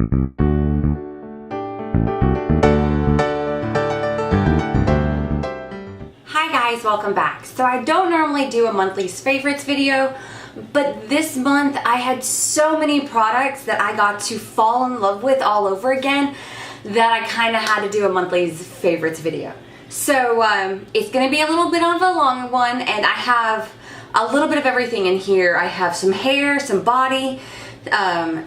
Hi guys, welcome back. So I don't normally do a monthly favorites video, but this month I had so many products that I got to fall in love with all over again that I kind of had to do a monthly favorites video. So it's going to be a little bit of a long one, and I have a little bit of everything in here. I have some hair, some body,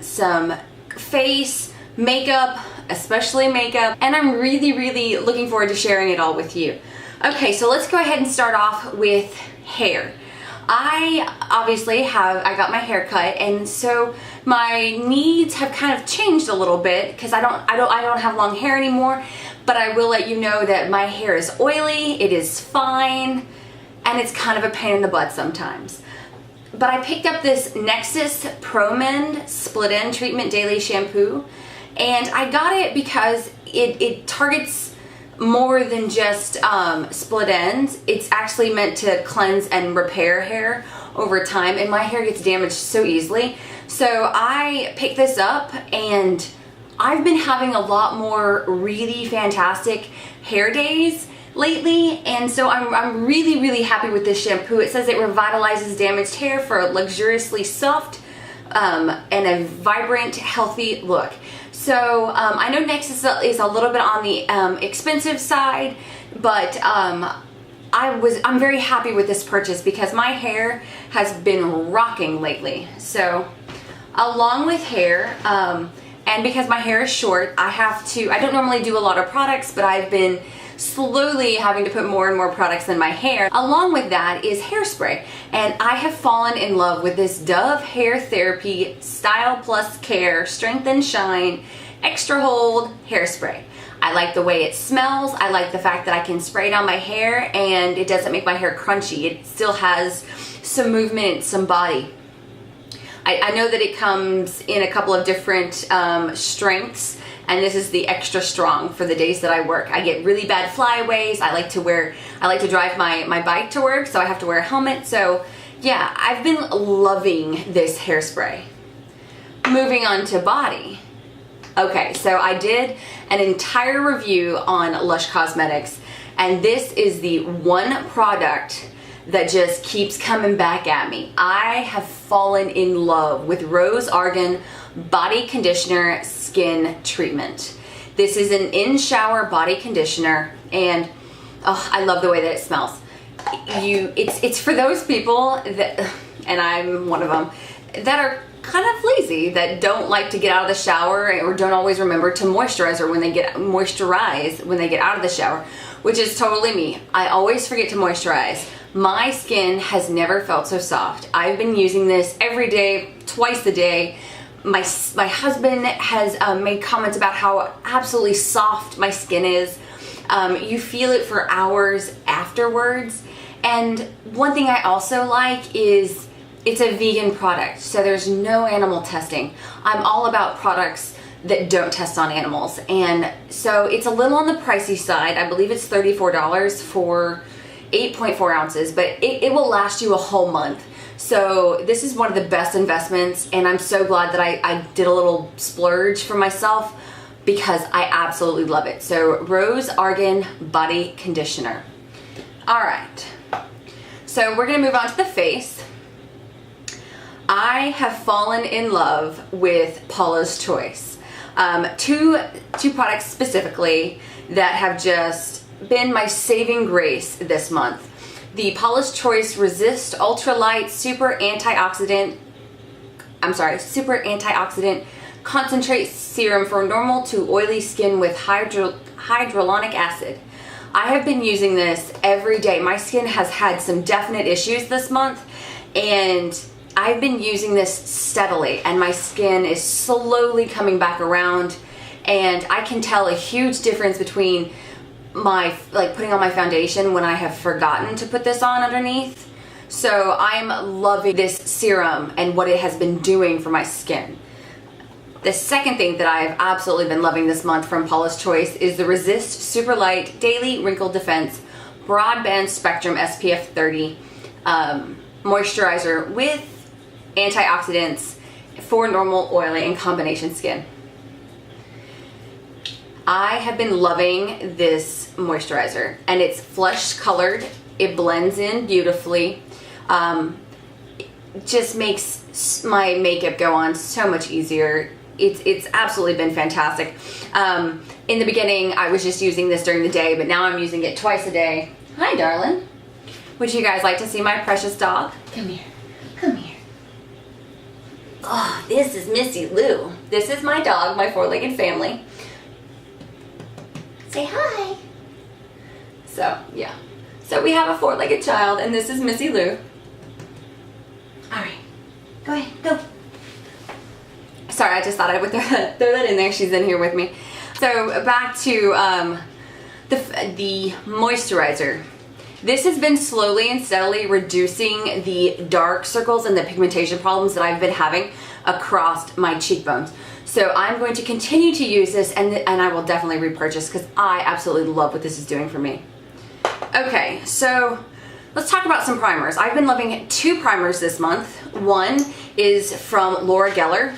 some face, makeup, especially makeup, and I'm really looking forward to sharing it all with you. Okay, so let's go ahead and start off with hair. I obviously got my hair cut, and so my needs have kind of changed a little bit because I don't have long hair anymore, but I will let you know that my hair is oily, it is fine, and it's kind of a pain in the butt sometimes. But I picked up this Nexxus Pro Mend Split End Treatment Daily Shampoo, and I got it because it targets more than just split ends. It's actually meant to cleanse and repair hair over time, and my hair gets damaged so easily. So I picked this up, and I've been having a lot more really fantastic hair days lately, and so I'm really happy with this shampoo. It says it revitalizes damaged hair for a luxuriously soft and a vibrant, healthy look. So I know Nexxus is a little bit on the expensive side, but I'm very happy with this purchase because my hair has been rocking lately. So along with hair, and because my hair is short, I don't normally do a lot of products, but I've been slowly having to put more and more products in my hair. Along with that is hairspray, and I have fallen in love with this Dove Hair Therapy Style+Care Strength and Shine Extra Hold Hairspray. I like the way it smells. I like the fact that I can spray it on my hair and it doesn't make my hair crunchy. It still has some movement and some body. I know that it comes in a couple of different strengths, and this is the extra strong for the days that I work. I get really bad flyaways. I like to drive my bike to work, so I have to wear a helmet. So yeah, I've been loving this hairspray. Moving on to body. Okay, so I did an entire review on Lush Cosmetics, and this is the one product that just keeps coming back at me. I have fallen in love with Rose Argan Body Conditioner Skin Treatment. This is an in-shower body conditioner, and I love the way that it smells. It's for those people that, and I'm one of them, that are kind of lazy, that don't like to get out of the shower or don't always remember to moisturize when they get out of the shower, which is totally me. I always forget to moisturize. My skin has never felt so soft. I've been using this every day, twice a day. My husband has made comments about how absolutely soft my skin is. You feel it for hours afterwards. And one thing I also like is it's a vegan product, so there's no animal testing. I'm all about products that don't test on animals, and so it's a little on the pricey side. I believe it's $34 for 8.4 ounces, but it will last you a whole month. So this is one of the best investments, and I'm so glad that I did a little splurge for myself because I absolutely love it. So Rose Argan Body Conditioner. All right, so we're gonna move on to the face. I have fallen in love with Paula's Choice. Two products specifically that have just been my saving grace this month. The Paula's Choice Resist Ultralight Super Antioxidant Concentrate Serum for normal to oily skin with hyaluronic acid. I have been using this every day. My skin has had some definite issues this month, and I've been using this steadily, and my skin is slowly coming back around, and I can tell a huge difference between putting on my foundation when I have forgotten to put this on underneath. So I'm loving this serum and what it has been doing for my skin. The second thing that I've absolutely been loving this month from Paula's Choice is the Resist Super Light Daily Wrinkle Defense Broadband Spectrum SPF 30 moisturizer with antioxidants for normal, oily, and combination skin. I have been loving this moisturizer, and it's flesh colored. It blends in beautifully. It just makes my makeup go on so much easier. It's absolutely been fantastic. In the beginning, I was just using this during the day, but now I'm using it twice a day. Hi, darling. Would you guys like to see my precious dog? Come here. Come here. Oh, this is Missy Lou. This is my dog, my four-legged family. Say hi. So, yeah. So we have a four-legged child, and this is Missy Lou. All right. Go ahead. Go. Sorry, I just thought I would throw that in there. She's in here with me. So back to the moisturizer. This has been slowly and steadily reducing the dark circles and the pigmentation problems that I've been having across my cheekbones. So I'm going to continue to use this, and I will definitely repurchase because I absolutely love what this is doing for me. Okay, so let's talk about some primers. I've been loving two primers this month. One is from Laura Geller,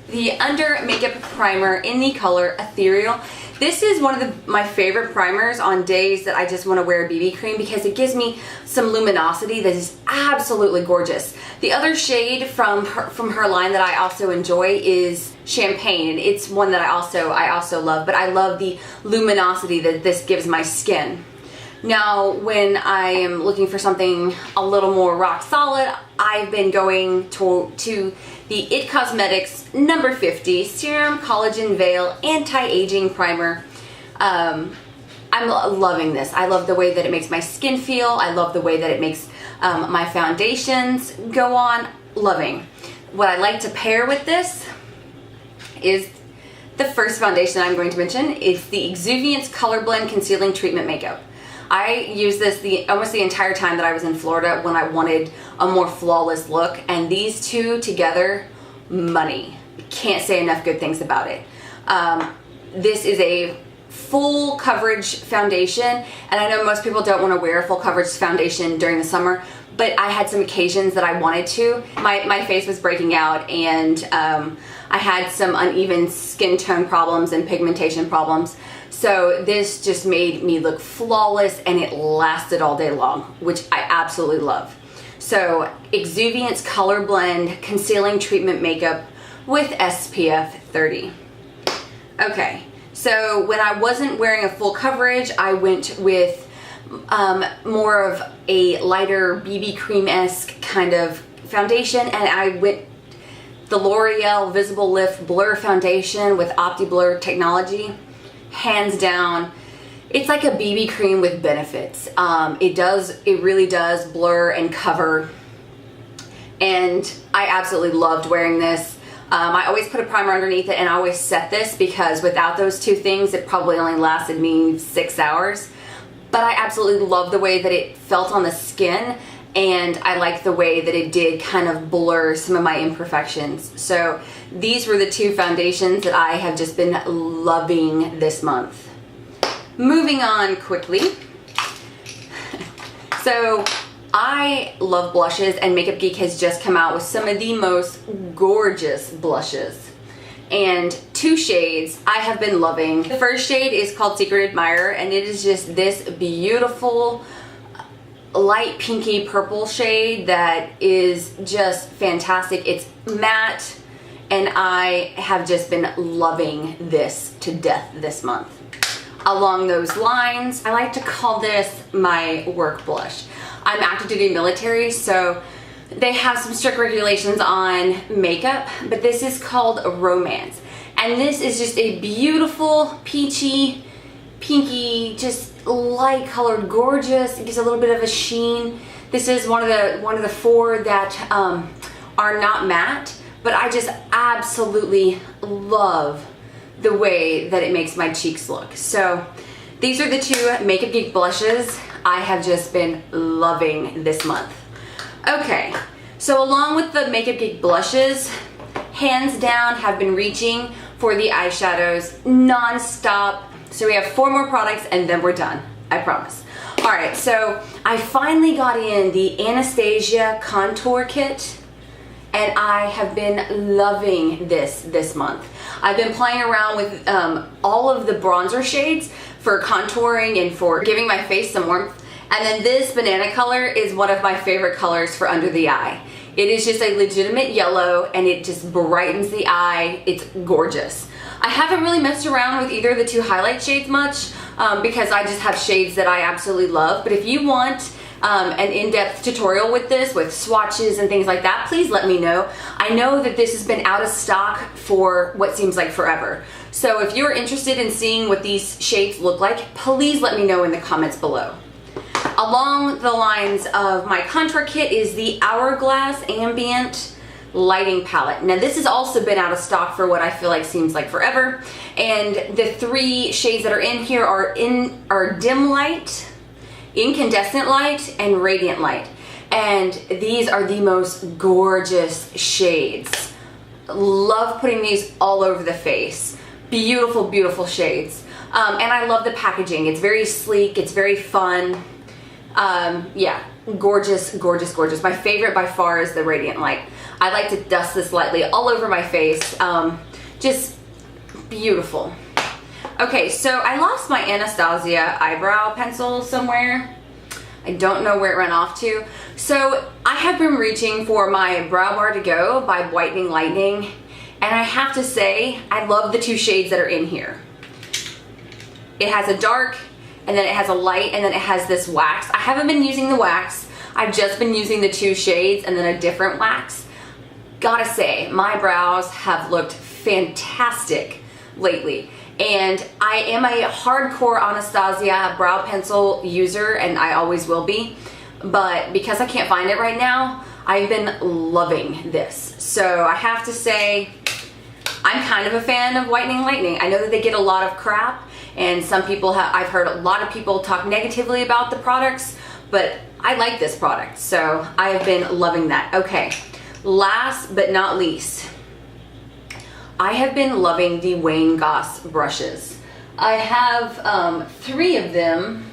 the Under Makeup Primer in the color Ethereal. This is one of my favorite primers on days that I just want to wear a BB cream because it gives me some luminosity that is absolutely gorgeous. The other shade from her line that I also enjoy is Champagne, and it's one that I also love, but I love the luminosity that this gives my skin. Now, when I am looking for something a little more rock solid, I've been going to the IT Cosmetics number 50 Serum Collagen Veil Anti-Aging Primer. I'm loving this. I love the way that it makes my skin feel. I love the way that it makes my foundations go on. Loving. What I like to pair with this is the first foundation I'm going to mention. It's the Exuviance CoverBlend Concealing Treatment Makeup. I used this almost the entire time that I was in Florida when I wanted a more flawless look, and these two together, money. Can't say enough good things about it. This is a full coverage foundation, and I know most people don't want to wear a full coverage foundation during the summer, but I had some occasions that I wanted to. My face was breaking out, and I had some uneven skin tone problems and pigmentation problems. So this just made me look flawless, and it lasted all day long, which I absolutely love. So Exuviance CoverBlend Concealing Treatment Makeup with SPF 30. Okay, so when I wasn't wearing a full coverage, I went with more of a lighter BB cream-esque kind of foundation, and I went the L'Oreal Visible Lift Blur Foundation with Opti Blur technology. Hands down, it's like a BB cream with benefits. It really does blur and cover, and I absolutely loved wearing this. I always put a primer underneath it, and I always set this because without those two things, it probably only lasted me 6 hours. But I absolutely love the way that it felt on the skin, and I like the way that it did kind of blur some of my imperfections. So these were the two foundations that I have just been loving this month. Moving on quickly. So I love blushes, and Makeup Geek has just come out with some of the most gorgeous blushes. And two shades I have been loving. The first shade is called Secret Admirer, and it is just this beautiful light pinky purple shade that is just fantastic. It's matte, and I have just been loving this to death this month. Along those lines, I like to call this my work blush. I'm active duty military, so they have some strict regulations on makeup, but this is called Romance. And this is just a beautiful peachy, pinky, just light colored, gorgeous. It gives a little bit of a sheen. This is one of the four that are not matte, but I just absolutely love the way that it makes my cheeks look. So these are the two Makeup Geek blushes I have just been loving this month. Okay, so along with the Makeup Geek blushes, hands down have been reaching for the eyeshadows non-stop. So we have 4 more products and then we're done, I promise. All right, so I finally got in the Anastasia contour kit, and I have been loving this month. I've been playing around with all of the bronzer shades for contouring and for giving my face some warmth. And then this banana color is one of my favorite colors for under the eye. It is just a legitimate yellow and it just brightens the eye. It's gorgeous. I haven't really messed around with either of the two highlight shades much because I just have shades that I absolutely love. But if you want an in-depth tutorial with this, with swatches and things like that, please let me know. I know that this has been out of stock for what seems like forever. So if you're interested in seeing what these shades look like, please let me know in the comments below. Along the lines of my contour kit is the Hourglass Ambient Lighting Palette. Now this has also been out of stock for what I feel like seems like forever. And the three shades that are in here are Dim Light, Incandescent Light, and Radiant Light. And these are the most gorgeous shades. Love putting these all over the face. Beautiful, beautiful shades. And I love the packaging. It's very sleek, it's very fun. Yeah, gorgeous, gorgeous, gorgeous. My favorite by far is the Radiant Light. I like to dust this lightly all over my face. Just beautiful. Okay, so I lost my Anastasia eyebrow pencil somewhere. I don't know where it ran off to. So I have been reaching for my Brow Bar to Go by Whitening Lightning. And I have to say, I love the two shades that are in here. It has a dark, and then it has a light, and then it has this wax. I haven't been using the wax. I've just been using the two shades and then a different wax. Gotta say, my brows have looked fantastic lately. And I am a hardcore Anastasia brow pencil user, and I always will be. But because I can't find it right now, I've been loving this. So I have to say, I'm kind of a fan of Whitening Lightning. I know that they get a lot of crap, and some people I've heard a lot of people talk negatively about the products, but I like this product, so I have been loving that. Okay, last but not least, I have been loving the Wayne Goss brushes. I have three of them.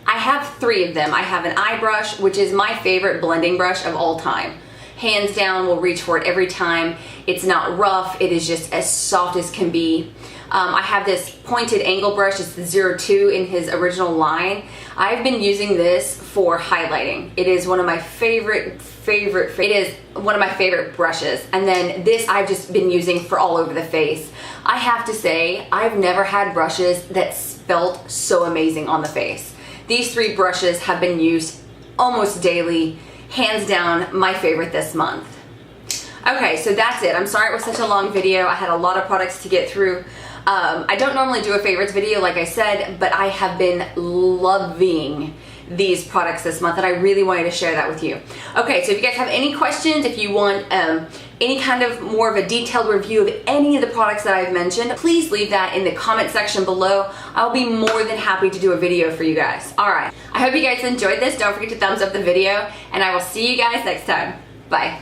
I have an eye brush, which is my favorite blending brush of all time. Hands down, will reach for it every time. It's not rough, it is just as soft as can be. I have this pointed angle brush, it's the 02 in his original line. I've been using this for highlighting. It is one of my favorite brushes. And then this I've just been using for all over the face. I have to say, I've never had brushes that felt so amazing on the face. These three brushes have been used almost daily. Hands down, my favorite this month. Okay, so that's it. I'm sorry it was such a long video. I had a lot of products to get through. I don't normally do a favorites video, like I said, but I have been loving these products this month, and I really wanted to share that with you. Okay, so if you guys have any questions, if you want any kind of more of a detailed review of any of the products that I've mentioned, please leave that in the comment section below. I'll be more than happy to do a video for you guys. All right, I hope you guys enjoyed this. Don't forget to thumbs up the video, and I will see you guys next time. Bye.